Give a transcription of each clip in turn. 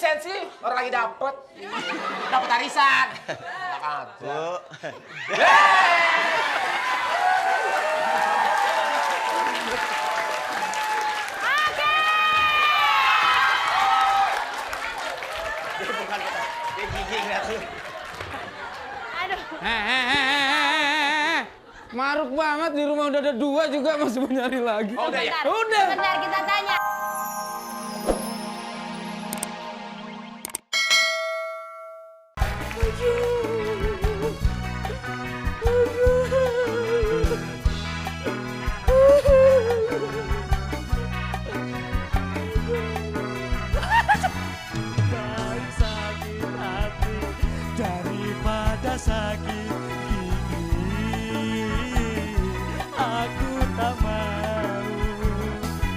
sensi, orang lagi dapet arisan. Enak aja. Dia bukan kita, dia gigi ngeliat lu. Aduh. Maruk banget di rumah udah ada 2 juga masih mau nyari lagi. Oh udah ya? Udah. Sebentar kita tanya. Baik sakit hati daripada sakit gigi. Aku tak mau.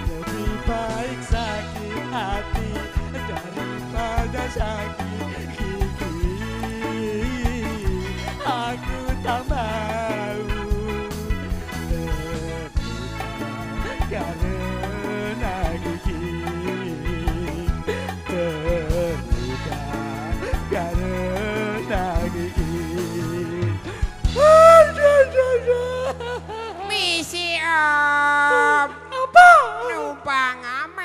Lebih baik sakit hati daripada sakit gigi. Aku tak mau. Terluka karena gigi. Terluka karena gigi. Misi Om. Apa? Numpang aman.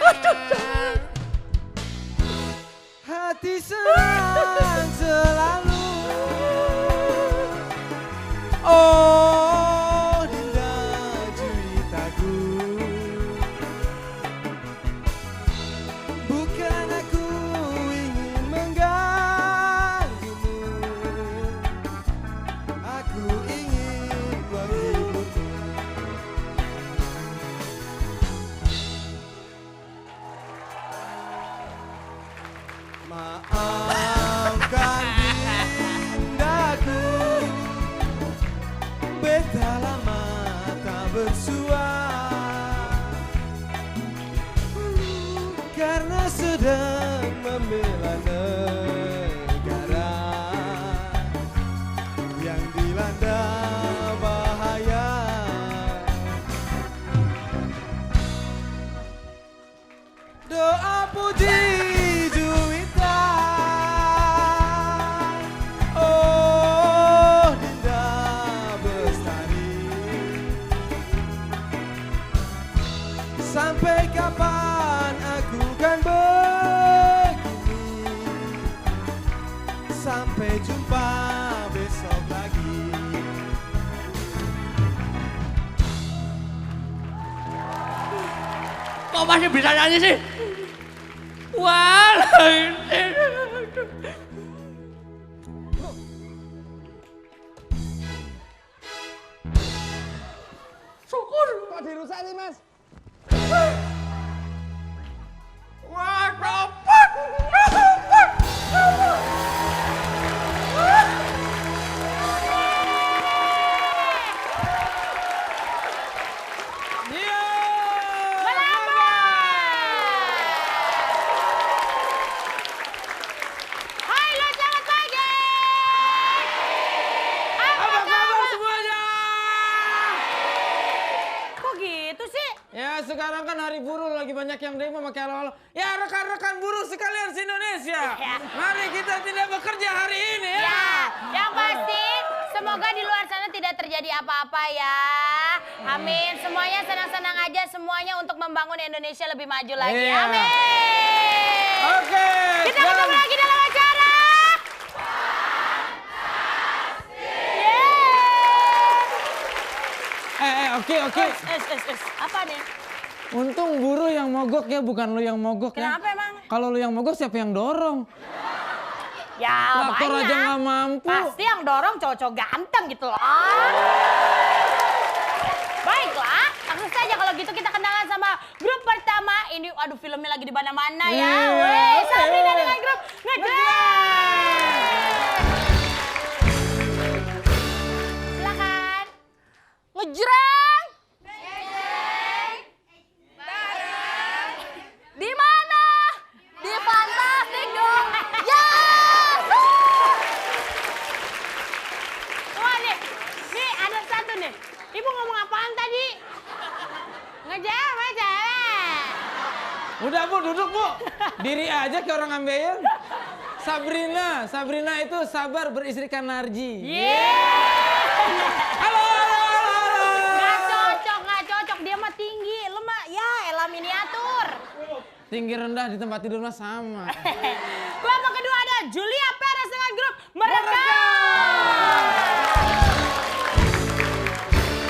Hati senang selalu. Oh, Dinda Juwitaku. Bukan aku ingin mengganggumu. Aku ingin menghiburmu. Maafkan dindaku, beta lama tak bersua, karena sedang membela negara yang dilanda bahaya. Doa puji Juwita, oh Dinda Bestari. Sampai kapan aku kan begini? Sampai jumpa besok lagi. Kok masih bisa nyanyi sih? Walah ini. Syukur. Kok dirusak sih, Mas? Wah, dapat. Hai lo, selamat pagi. Apa Kabar semuanya. Kok gitu sih? Ya sekarang kan hari buruh lagi banyak yang demo pakai halo-halo. Ya rekan-rekan buruh sekalian se-Indonesia. Ya. Mari kita tidak bekerja hari ini ya. Ya, yang pasti semoga di luar sana tidak terjadi apa-apa ya. Amin. Semuanya senang-senang aja, semuanya untuk membangun Indonesia lebih maju lagi. Iya. Amin. Oke. Kita ketemu lagi dalam acara. Oke. Apa nih? Untung buruh yang mogok ya, bukan lu yang mogok ya. Kenapa emang? Kalau lu yang mogok siapa yang dorong? Ya Traktor banyak. aja nggak mampu. Pasti yang dorong cowok-cowok ganteng gitu loh. Baiklah, langsung saja kalau gitu kita kenalan sama grup pertama. Ini aduh filmnya lagi di mana-mana ya. Iya, Weh, oke. Sabrina dengan grup Ngejreng. Silakan. Ngejreng. Di mana? Di Fantastik dong. Yes! Wah nih ada satu nih. Ibu ngomong apaan tadi? Ngejreng sama cewek. Udah Bu, duduk Bu. Diri aja kayak orang ambeien. Sabrina itu sabar beristrikan Narji. Halo. Nggak cocok. Dia mah tinggi. Lu mah ya elah miniatur. Tinggi rendah di tempat tidur mah sama. Kelompok kedua ada Julia Perez dengan grup Mereka.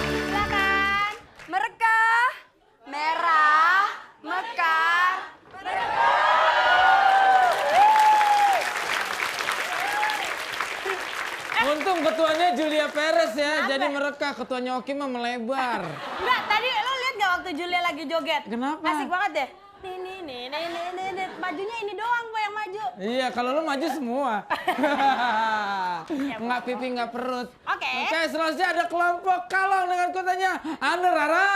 Silakan. Mereka merah, mekar, Untung ketuanya Julia Perez ya, jadi mereka ketuanya Oki mah melebar. Enggak, tadi lo lihat gak waktu Julia lagi joget? Kenapa? Asik banget deh. Nih. Majunya ini doang gue yang maju. Iya, kalau lu maju semua. Nggak pipi, nggak perut. Oke. Oke, selanjutnya ada kelompok Kalong dengan kotanya Ane Rara.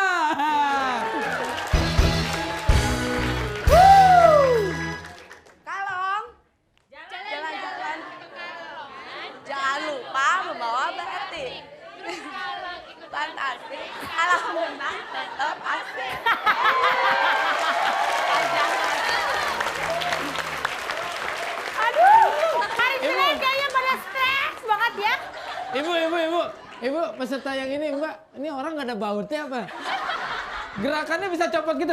kalong, jalan-jalan, jangan lupa membawa batik. Fantastik, alam menang tetap asik. Aduh, hari Senin kayaknya pada stres banget ya. Ibu, peserta yang ini Mbak, ini orang nggak ada bautnya apa? Gerakannya bisa copot gitu.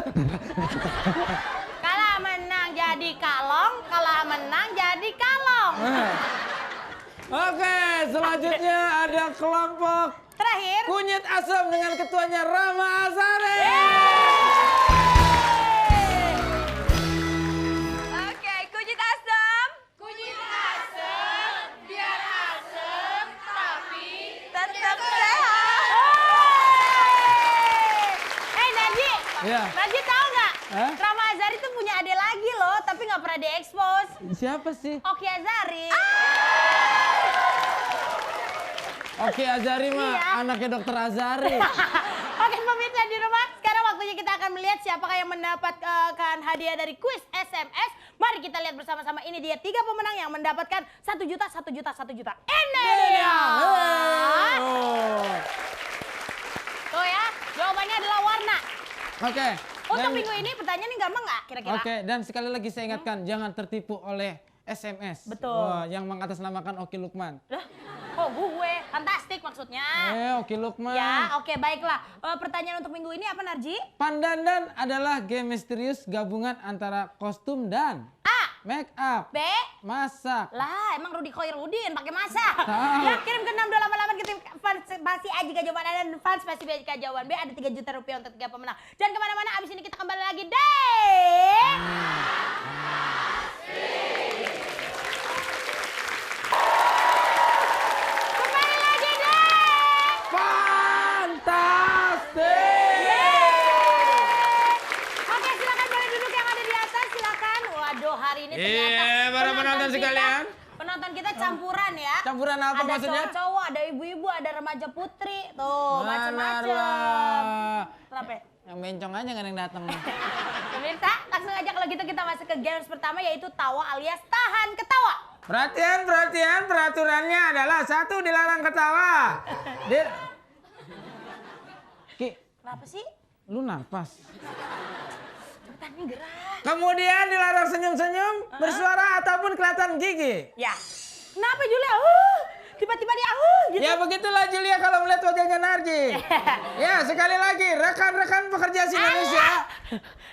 Kalah menang jadi kalong, kalah menang jadi kalong. Oke, selanjutnya ada kelompok Terakhir, Kunyit Asam dengan ketuanya Rama Azhari. Oke, kunyit asam, biar asem tapi tetap sehat. Naji, Iya. Naji tahu nggak? Hah? Rama Azhari tuh punya adik lagi loh, tapi nggak pernah diekspos. Siapa sih? Oki Azhari. Oki Azhari mah Iya. anaknya Dokter Azhari. Oke pemirsa di rumah, sekarang waktunya kita akan melihat siapakah yang mendapatkan hadiah dari kuis SMS. Mari kita lihat bersama-sama, ini dia 3 pemenang yang mendapatkan 1 juta. Ini dia. Tuh ya, jawabannya adalah warna. Oke. Untuk dan- minggu ini pertanyaannya gampang nggak kira-kira? Oke, dan sekali lagi saya ingatkan, jangan tertipu oleh SMS. Betul. Wah, yang mengatasnamakan Oki Lukman. Lah, kok gue? Fantastik maksudnya. Oki Lukman. Ya, oke baiklah. Pertanyaan untuk minggu ini apa Narji? Pandandan adalah game misterius gabungan antara kostum dan A. make up, B. masak. Lah, emang Rudi Khoirudin pakai masak. Tahu. Ya, kirim ke 6288 ketik fans pasti aja jawaban Anda dan fans pasti aja jawaban B. Ada 3 juta rupiah untuk 3 pemenang. Jangan kemana-mana, abis ini kita kembali lagi deh. Kembali lagi deh. Fantastik! Oke, silakan boleh duduk yang ada di atas, silakan. Waduh, hari ini ternyata para penonton kita- sekalian. Penonton kita campuran ya. Campuran apa ada maksudnya? Ada cowok-cowok, ada ibu-ibu, ada remaja putri. Tuh, macam-macam. Alah. Kenapa? Yang bencong aja nggak ada yang datang. Pemirsa, langsung aja kalau gitu kita masuk ke games pertama yaitu tawa alias tahan ketawa. Perhatian, peraturannya adalah 1 dilarang ketawa. Ki, Kenapa sih? lu napas. Cepetan nih gerak. Kemudian dilarang senyum-senyum, bersuara ataupun kelihatan gigi. Ya. Kenapa Julia? Tiba-tiba dia gitu. Ya begitulah Julia kalau melihat wajahnya Narji. Ya sekali lagi, rekan-rekan pekerja si Indonesia.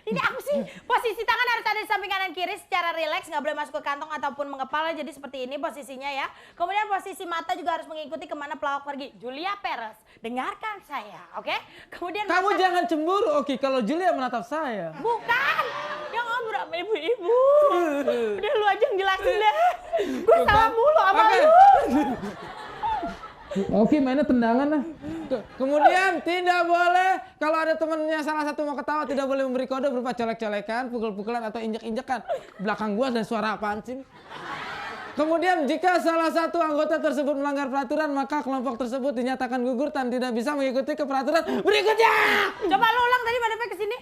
Ini apa sih? Posisi tangan harus ada di samping kanan kiri secara rileks, nggak boleh masuk ke kantong ataupun mengepala. Jadi seperti ini posisinya ya. Kemudian posisi mata juga harus mengikuti kemana pelawak pergi. Julia Perez, dengarkan saya, oke? Kemudian Kamu mata- jangan cemburu, Oki, kalau Julia menatap saya. Bukan, yang ngobrol sama ibu-ibu. Udah lu aja yang jelasin deh. Gue salah mulu sama Oke. lu. Oki mainnya tendangan lah. Kemudian tidak boleh kalau ada temennya salah satu mau ketawa tidak boleh memberi kode berupa colek-colekan, pukul-pukulan atau injek-injekan. Belakang gua ada suara apaan sih? Kemudian jika salah satu anggota tersebut melanggar peraturan maka kelompok tersebut dinyatakan gugur dan tidak bisa mengikuti ke peraturan berikutnya. Coba lu ulang tadi madepnya ke sini.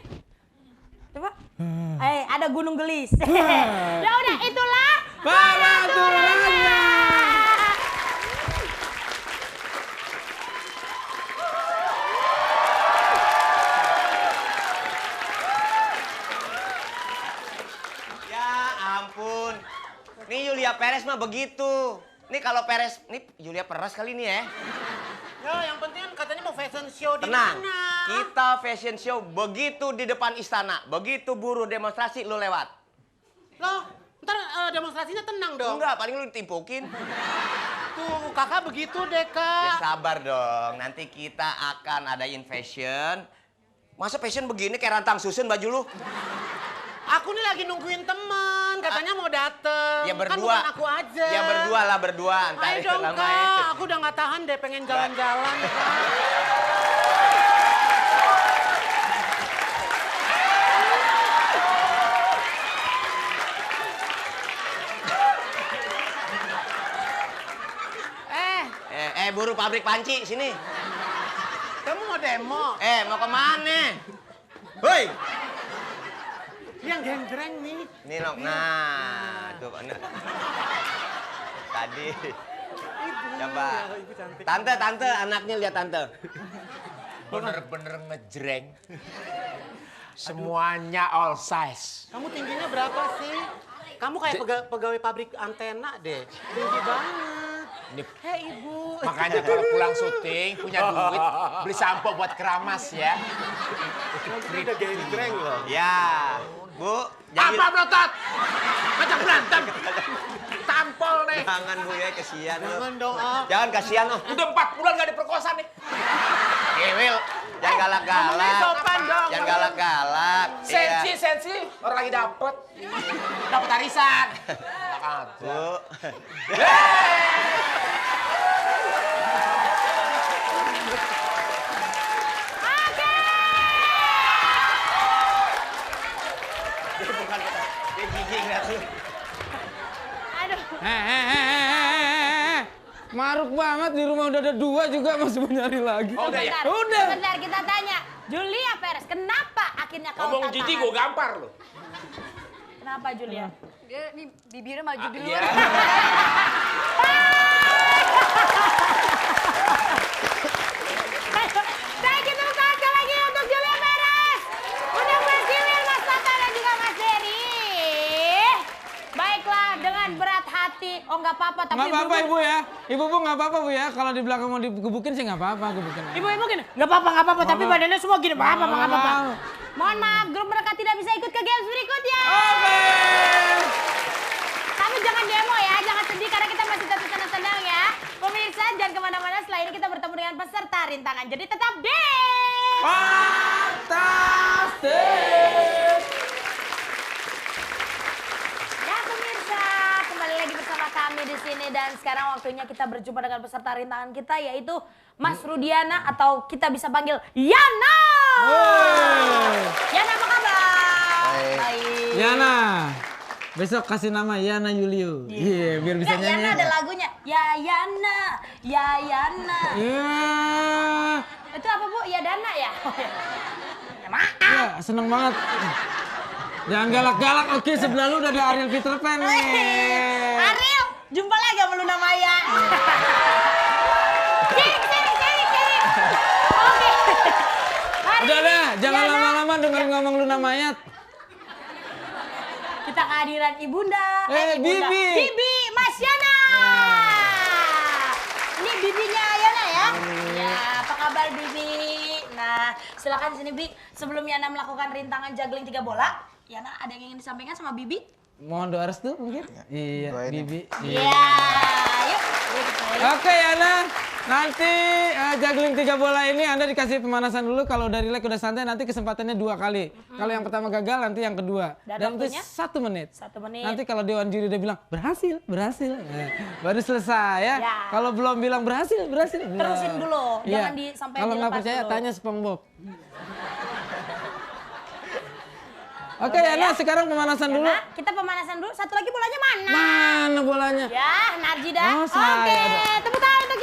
Coba. Ada gunung gelis. Ya udah, itulah Peraturannya. Perez mah begitu. Nih kalau Perez, nih Julia Perez kali ini ya. Ya, yang penting kan katanya mau fashion show di Tenang, mana. kita fashion show begitu di depan istana. Begitu buruh demonstrasi, lu lewat. Loh, ntar demonstrasinya tenang dong. Enggak, paling lu ditimpukin. Tuh, kakak begitu deh, Ya Kak. sabar dong, nanti kita akan adain fashion. Masa fashion begini kayak rantang susun baju lu? Aku nih lagi nungguin teman, katanya mau dateng. Ya Kan berdua. bukan aku aja. Ya berdua lah, berdua. Ntar Ayo dong, lama Kak. ya. Aku udah nggak tahan deh, pengen jalan-jalan, Kak. Buru pabrik panci, sini. Kamu mau demo? Mau kemana? Hoi! Yang genjreng nih. Nih, Nok. Nah, tuh. Tadi. Coba. Ibu cantik. Tante, anaknya lihat tante. Bener-bener ngejreng. Semuanya all size. Kamu tingginya berapa sih? Kamu kayak pegawai pabrik antena deh. Tinggi banget. Hei ibu. Makanya kalau pulang syuting punya duit beli sampo buat keramas ya. Udah genjreng loh. Ya, Bu. Apa berotot? Ngajak berantem. Tampol nih. Jangan, Bu, ya. Kasihan lu. Jangan dong, ah. Jangan, kasihan lu. Udah 4 bulan gak diperkosa nih. Will. Jangan galak-galak. Ngomongnya sopan dong. Jangan galak-galak. Iya. Sensi. Orang lagi dapet. Dapet arisan. Bu. Dia bukan, dia jijik lihat lu. Aduh. Maruk banget di rumah udah ada 2 juga masih mau nyari lagi. Oh, udah ya? Sebentar, Udah. sebentar kita tanya. Julia Perez, kenapa akhirnya kau Ngomong tak jijik tahan? gue gampar lo. Kenapa Julia? Dia nih bibirnya maju dulu. Iya. Saya kita buka lagi untuk Julia Perez. Untuk Mas Jiwil, Mas Tata dan juga Mas Dery. Baiklah, dengan berat hati. Oh nggak apa-apa, tapi Nggak apa-apa ibu-ibu- Ibu ya. Ibu-ibu nggak apa-apa Bu ya. Kalau di belakang mau digebukin sih nggak apa-apa gebukin. Ibu-ibu gini, nggak apa-apa, tapi apa. badannya semua gini, nggak apa-apa. Mau. Mohon maaf, grup mereka tidak bisa ikut ke games berikutnya. Oke. Tapi jangan demo ya, jangan sedih karena kita masih tetap senang-senang ya. Pemirsa, jangan kemana-mana, setelah ini kita bertemu dengan peserta rintangan. Jadi tetap di... Fantastic. Ya pemirsa, kembali lagi bersama kami di sini dan sekarang waktunya kita berjumpa dengan peserta rintangan kita yaitu Mas Rudiana atau kita bisa panggil Yana. Yana apa kabar? Baik. Yana. Besok kasih nama Yana Yulio. Iya, biar bisa Nah, nyanyi. Yana ada lagunya. Ya Yana, ya Yana. Iya. Itu apa Bu? Ya Dana ya? Ya maaf. Ya, seneng banget. Jangan galak-galak. Oke, sebelah lu udah ada Ariel Peter Pan nih. Ariel, jumpa lagi sama Luna Maya. Sini. Oke. Hari Udah ini, dah, jangan Yana, lama-lama dengerin ngomong Luna Mayat. kita kehadiran Ibunda. Bibi. Bibi, Mas Yana. Ini bibinya Yana ya? Ya, apa kabar Bibi? Nah, silakan sini Bi. Sebelum Yana melakukan rintangan juggling 3 bola, Yana ada yang ingin disampaikan sama Bibi? Mohon doa restu mungkin? Iya, Bibi. Iya. Yuk. Oke, Yana. Nanti juggling 3 bola ini Anda dikasih pemanasan dulu. Kalau udah relax, udah santai, nanti kesempatannya 2 kali. Kalau yang pertama gagal, nanti yang kedua. Dan itu waktunya? 1 menit. 1 menit. Nanti kalau Dewan Juri udah bilang berhasil, baru selesai ya. Ya. Kalau belum bilang berhasil. Terusin dulu, Iya. jangan sampai Kalau nggak dilepas percaya, dulu. tanya SpongeBob. Oke, Yana, sekarang pemanasan dulu. Yana, kita pemanasan dulu. Satu lagi bolanya mana? Mana bolanya? Ya, Narjida. Oh, saya Oke, ada. tepuk tangan untuk